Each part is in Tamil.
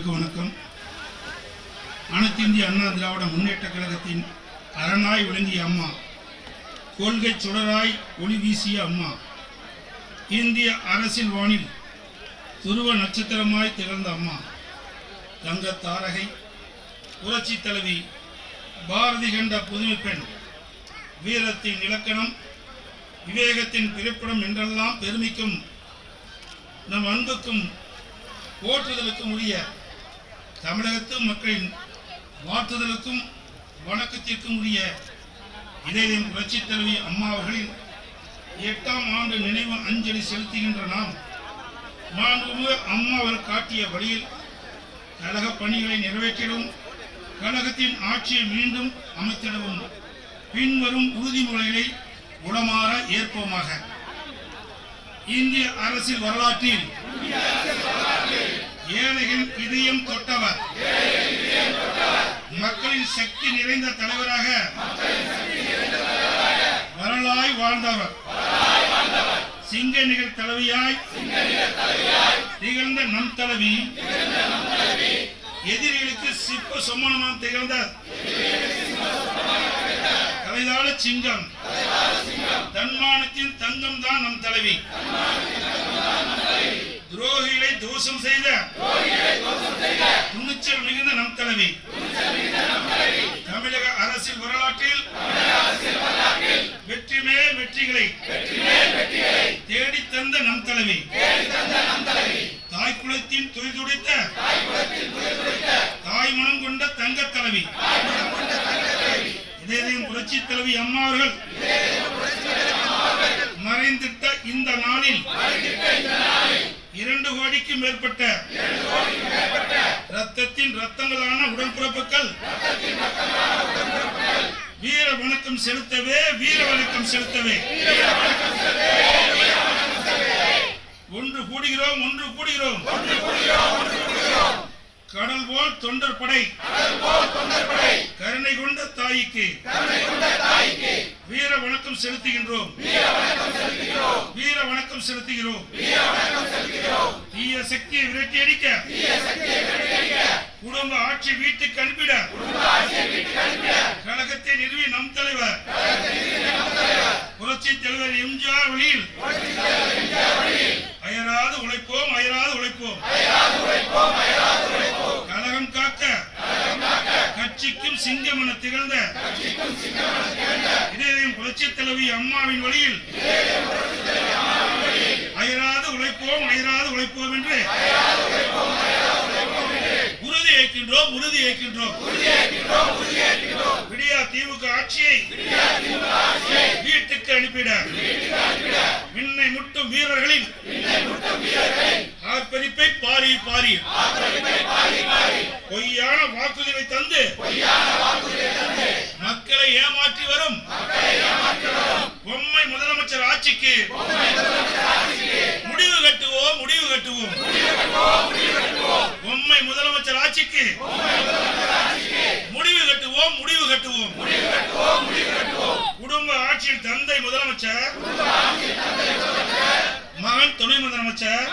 அனைவருக்கும் வணக்கம். அனைத்து இந்திய அண்ணா திராவிட முன்னேற்ற கழகத்தின் அரணாய் விளங்கிய அம்மா, கொள்கை சுடராய் ஒளி வீசிய அம்மா, இந்திய அரசியல் வானில் துருவ நட்சத்திரமாய் திகழ்ந்த அம்மா, தங்க தாரகை, புரட்சி தலைவி, பாரதி கண்ட புதுமை பெண், வீரத்தின் இலக்கணம், விவேகத்தின் பிறப்பிடம் என்றெல்லாம் பெருமிக்கும் நம் அன்புக்கும் போற்றுதலுக்கும் உரிய தமிழகத்து மக்களின் வாழ்த்துதலுக்கும் வணக்கத்திற்கும் உரிய இதயம் புரட்சி தலைவி அம்மா அவர்களின் 8ஆம் ஆண்டு நினைவு அஞ்சலி செலுத்துகின்ற நாம், மாண்புமிகு அம்மா அவர்கள் காட்டிய வழியில் கழக பணிகளை நிறைவேற்றிடவும், கழகத்தின் ஆட்சியை மீண்டும் அமைத்திடவும் பின்வரும் உறுதிமொழிகளை உளமாற ஏற்போமாக. இந்திய அரசியல் வரலாற்றில் ஏழைகள் இதயம் தொட்டவர், மக்களின் சக்தி நிறைந்த தலைவராக வரலாய் வாழ்ந்தவர், சிங்க நிகழ் தலைவியாய் திகழ்ந்த நம் தலைவி, எதிரிகளுக்கு சிப்ப சொம்மனமாக திகழ்ந்த தலைதாள சிங்கம், தன்மானத்தின் தங்கம் தான் நம் தலைவி, துரோகிகளை தோஷம் செய்த துணிச்சல் மிகுந்த நம் தலைவி, தமிழக அரசியல் வரலாற்றில் வெற்றி மேல் வெற்றிகளை தேடி தந்த நம் தலைவி, தாய்க்குளத்தின் தொழில் துடைத்த தாய் மனம் கொண்ட தங்க தலைவி, இதயம் புரட்சி தலைவி அம்மா அவர்கள் மறைந்திட்ட இந்த நாளில் 2 கோடிக்கும் மேற்பட்ட ரத்தத்தின் ரத்தங்களான உடன்பிறப்புகள் வீர வணக்கம் செலுத்தவே, வீர வணக்கம் செலுத்தவே ஒன்று கூடுகிறோம், ஒன்று கூடுகிறோம். கடல் போல் தொண்டர் படை, கருணை கொண்ட தாய்க்கு வீர வணக்கம் செலுத்துகின்றோம், வீர வணக்கம் செலுத்துகிறோம். தீய சக்தியை விரட்டி அடிக்க, குடும்ப ஆட்சி வீட்டுக்கு அனுப்பிட கழகத்தை நிறுவி நம் தலைவர் புரட்சி தலைவர் எம்ஜிஆர் வழியில் அயராது உழைப்போம், அயராது உழைப்போம். கழகம் காக்க கட்சிக்கும் சிங்கம் என திகழ்ந்த இதயம் புரட்சி தலைவி அம்மாவின் வழியில் அயராது உழைப்போம், அயராது உழைப்போம் என்று உறுதி ஏற்கின்றோம், உறுதி ஏற்கின்றோம். விடியா திமுக ஆட்சியை வீட்டுக்கு அனுப்பிட விண்ணை முட்டும் வீரர்களின் ஆர்ப்பரிப்பை பாரி பாரி பொய்யான வாக்குறுதிகளை தந்து மக்களை ஏமாற்றி வரும் பொம்மை முதலமைச்சர் ஆட்சிக்கு முடிவு கட்டுவோம், முடிவு கட்டுவோம். பொம்மை முதலமைச்சர் ஆட்சிக்கு முடிவு கட்டுவோம், முடிவு கட்டுவோம். குடும்ப ஆட்சியில் தந்தை முதலமைச்சர், மகன் துணை முதலமைச்சர்,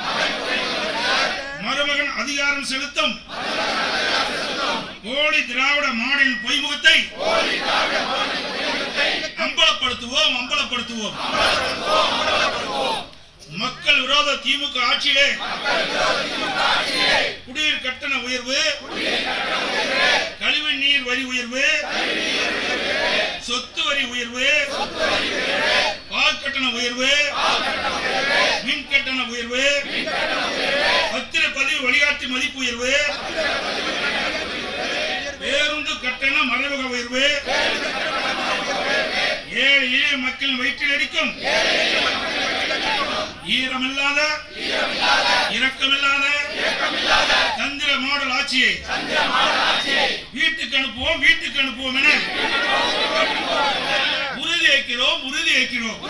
மருமகன் அதிகாரம் செலுத்தும் போலி திராவிட மாடலின் பொய்முகத்தை அம்பலப்படுத்துவோம், அம்பலப்படுத்துவோம். மக்கள் விரோத திமுக ஆட்சியிலே குடிநீர் கட்டண உயர்வு, கழிவு நீர் வரி உயர்வு, சொத்து வரி உயர்வு, பால் கட்டண உயர்வு, மின் கட்டண உயர்வு, பத்திரப்பதிவு வழிகாட்டி மதிப்பு உயர்வு, பேருந்து கட்டண மறைமுக உயர்வு, ஏழை எளிய மக்கள் வயிற்றில் அடிக்கும் ஈரமில்லாத இரக்கமில்லாத தந்திர மாடல் ஆட்சியை வீட்டுக்கு அனுப்புவோம், வீட்டுக்கு அனுப்புவோம் என உறுதி ஏற்கிறோம், உறுதி ஏற்கிறோம்.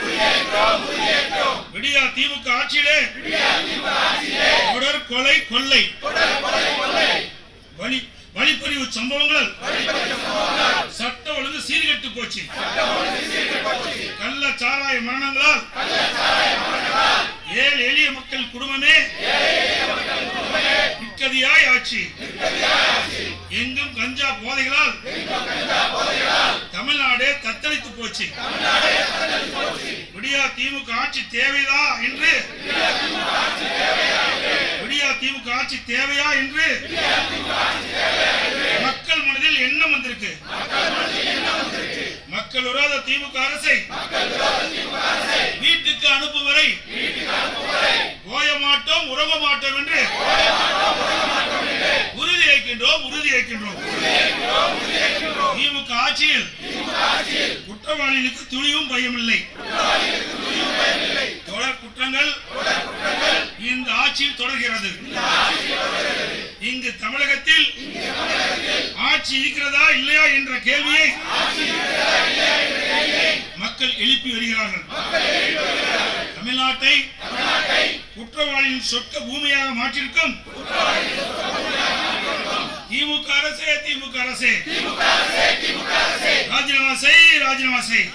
விடியா திமுக ஆட்சியிலே தொடர் கொலை, கொள்ளை, வழிப்பறிவு சம்பவங்கள், சட்ட ஒழுங்கு சீர்கெட்டு போச்சு. கள்ள சாராய மரணங்களால் ஏழை எளிய மக்கள் குடும்பமே நிம்மதியாய் ஆட்சி. எங்கும் கஞ்சா போதைகளால் தமிழ்நாடு தத்தளித்து போச்சு. விடியா திமுக ஆட்சி தேவையா என்று மக்கள் மனதில் எண்ணம் வந்திருக்கு. மக்கள் விரோத திமுக அரசை வீட்டுக்கு அனுப்பும் வரை ஓய மாட்டோம், உறங்க மாட்டோம் என்று உறுதியேற்கின்றோம். திமுக ஆட்சியில் குற்றவாளிகளுக்கு துளியும் பயமில்லை. தொடர் குற்றங்கள் இந்த ஆட்சியில் தொடர்கிறது. இங்கு தமிழகத்தில் ஆட்சி இருக்கிறதா இல்லையா என்ற கேள்வியை மக்கள் எழுப்பி வருகிறார்கள். தமிழ்நாட்டை குற்றவாளியின் சொர்க்க பூமியாக மாற்றிருக்கும் திமுக அரசே ராஜினாமா செய்.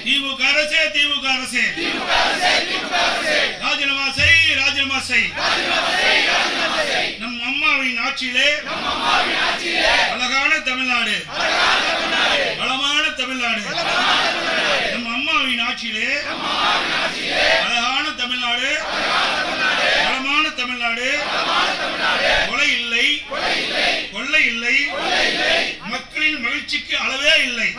திமுக அரசே ராஜினாமா செய். நம் அம்மாவின் ஆட்சியிலே அழகான தமிழ்நாடு, வளமான தமிழ்நாடு. நம் அம்மாவின் ஆட்சியிலே அழகான தமிழ்நாடு, வளமான தமிழ்நாடு. கொலை இல்லை, கொள்ளை இல்லை, மக்களின் மகிழ்ச்சிக்கு அளவே இல்லை.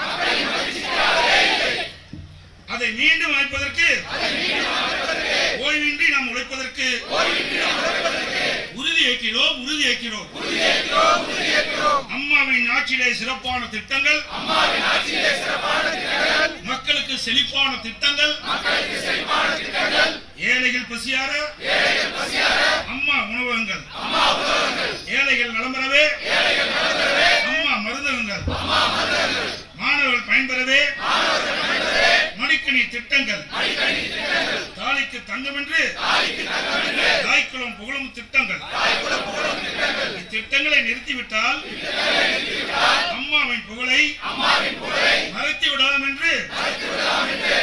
அதை மீண்டும் அமைப்பதற்கு ஓய்வின்றி நாம் உழைப்பதற்கு உறுதியேற்கிறோம். அம்மாவின் ஆட்சியிலே சிறப்பான திட்டங்கள், மக்களுக்கு செழிப்பான திட்டங்கள், ஏழைகள் பசியார அம்மா உணவகங்கள், ஏழைகள் நலம் பெறவே அம்மா மருந்தகங்கள், மாணவர்கள் பயன்பெறவே மடிக்கணி திட்டங்கள், தாலிக்கு தங்கம் என்று தாய்க்குளம் புகழும் திட்டங்கள். இத்திட்டங்களை நிறுத்திவிட்டால் அம்மாவின் புகழை மறைத்து விடலாம் என்று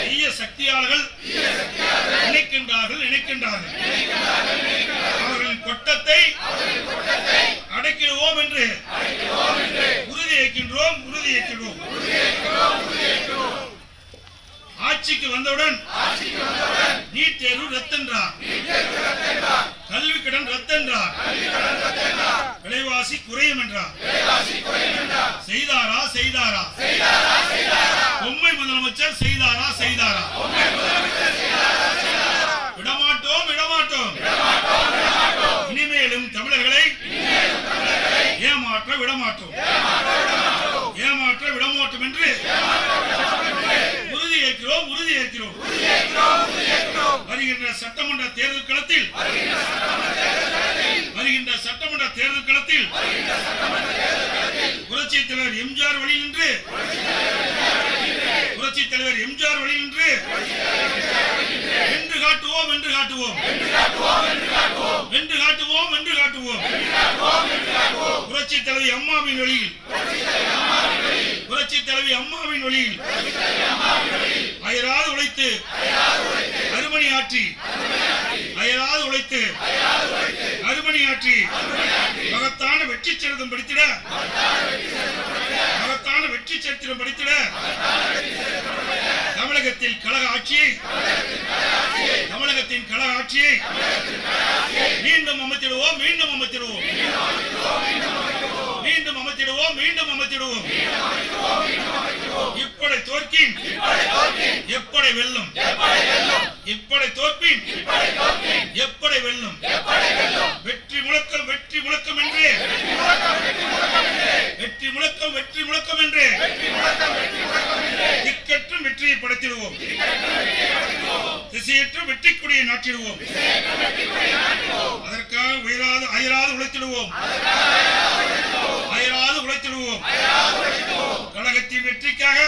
தீய சக்தியாளர்கள் நினைக்கின்றார்கள். அவர்களின் கொட்டத்தை அடக்கிடுவோம் என்று உறுதியேற்கின்றோம். ஆட்சிக்கு வந்தவுடன் நீட் தேர்வு ரத்தென்றார், கல்வி கடன் ரத்தென்றார், விலைவாசி குறையும் என்றார். செய்தாரா? பொம்மை முதலமைச்சர் செய்தாரா? விடமாட்டோம். இனிமேலும் தமிழர்களை ஏமாற்ற விடமாட்டோம் என்று உறுதியேற்கிறோம். வருகின்ற சட்டமன்ற தேர்தல் களத்தில் புரட்சித் தலைவர் எம்ஜிஆர் வழி நின்று வென்று காட்டுவோம். புரட்சித் தலைவி அம்மாவின் வழியில் அயராது உழைத்து அருமணியாற்றி மகத்தான வெற்றி சரித்திரம் படித்திட தமிழகத்தின் கழக ஆட்சியை மீண்டும் அமைத்திடுவோம். இப்படை தோற்கின் எப்படை வெல்லும். வெற்றி முழக்கம் என்று திக்கற்றும் வெற்றியை படைத்திடுவோம். திசையற்றும் வெற்றி கொடியை நாட்டிடுவோம். அதற்காக அயராது உழைத்திடுவோம். கழகத்தின் வெற்றிக்காக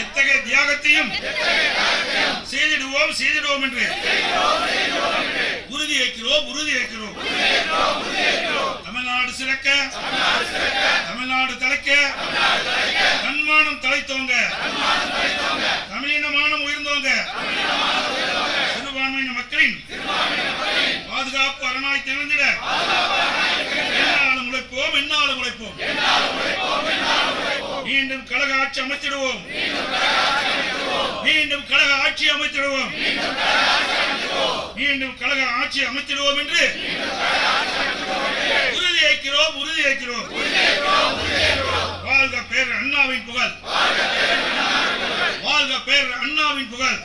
எத்தகைய தியாகத்தையும் செய்திடுவோம் என்று உறுதியேற்கிறோம். தமிழ்நாடு சிறக்க, தமிழ்நாடு தலைக்க, தன்மானம் தலைத்தோங்க, தமிழின மானம் உயர்ந்தோங்க, சிறுபான்மையின மக்களின் பாதுகாப்பு அரணாய் திகழ்ந்திட என்னாலும் உழைப்போம், என்னாலும் உழைப்போம். மீண்டும் கழக ஆட்சி அமைத்திடுவோம், மீண்டும் கழக ஆட்சி அமைத்திடுவோம், மீண்டும் கழக ஆட்சி அமைத்திடுவோம் என்று உறுதியேற்கிறோம், உறுதியேற்கிறோம். வாழ்க பேர் அண்ணாவின் புகழ், வாழ்க பேர் அண்ணாவின் புகழ்,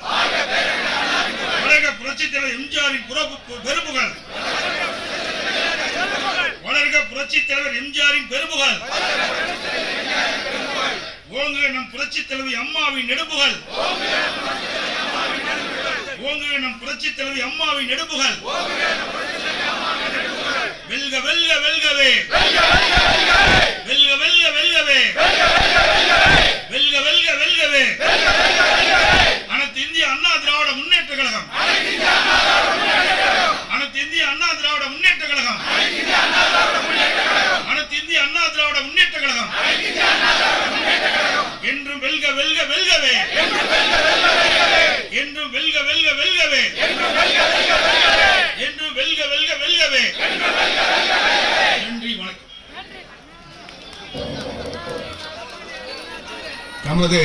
வளர்க புரட்சித் தலைவர் எம்ஜிஆரின் பெரும்புகழ், வளர்க புரட்சித் தலைவர் எம்ஜிஆரின் பெரும்புகழ், ஓங்குக நம் புரட்சித் தலைவி அம்மாவின் நெடும்புகழ், ஓங்குக நம் புரட்சித் தலைவி அம்மாவின் நெடும்புகழ். வெல்க வெல்க வெல்கவே, வெல்க வெல்க வெல்கவே, வெல்க வெல்க வெல்கவே. அனைத்து இந்திய அண்ணா திராவிட முன்னேற்ற கழகம், அனைத்து இந்திய அண்ணா திராவிட முன்னேற்ற கழகம், அனைத்து இந்திய அண்ணா திராவிட முன்னேற்ற கழகம் என்றும் வெல்க வெல்க வெல்கவே, என்றும் வெல்க வெல்க வெல்கவே, என்றும் வெல்க வெல்க வெல்கவே. நன்றி, வணக்கம். தமது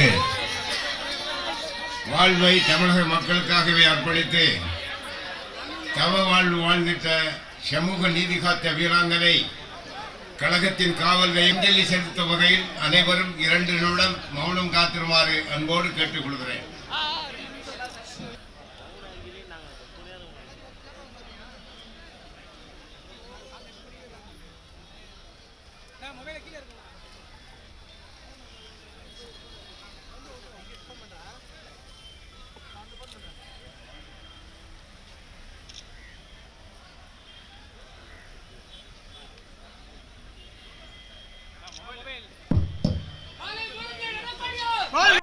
வாழ்வை தமிழக மக்களுக்காகவே அர்ப்பணித்து தவ வாழ்வு வாழ்ந்திட்ட சமூக நீதி காத்த வீராங்கனை கழகத்தின் காவல்களை அஞ்சலி செலுத்தும் வகையில் அனைவரும் 2 நிமிடம் மௌனம் காத்திருமாறு அன்போடு கேட்டுக் கொள்கிறேன்.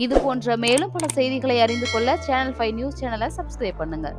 இது போன்ற மேலும் பல செய்திகளை அறிந்து கொள்ள சேனல் 5 நியூஸ் சேனலை சப்ஸ்கிரைப் பண்ணுங்க.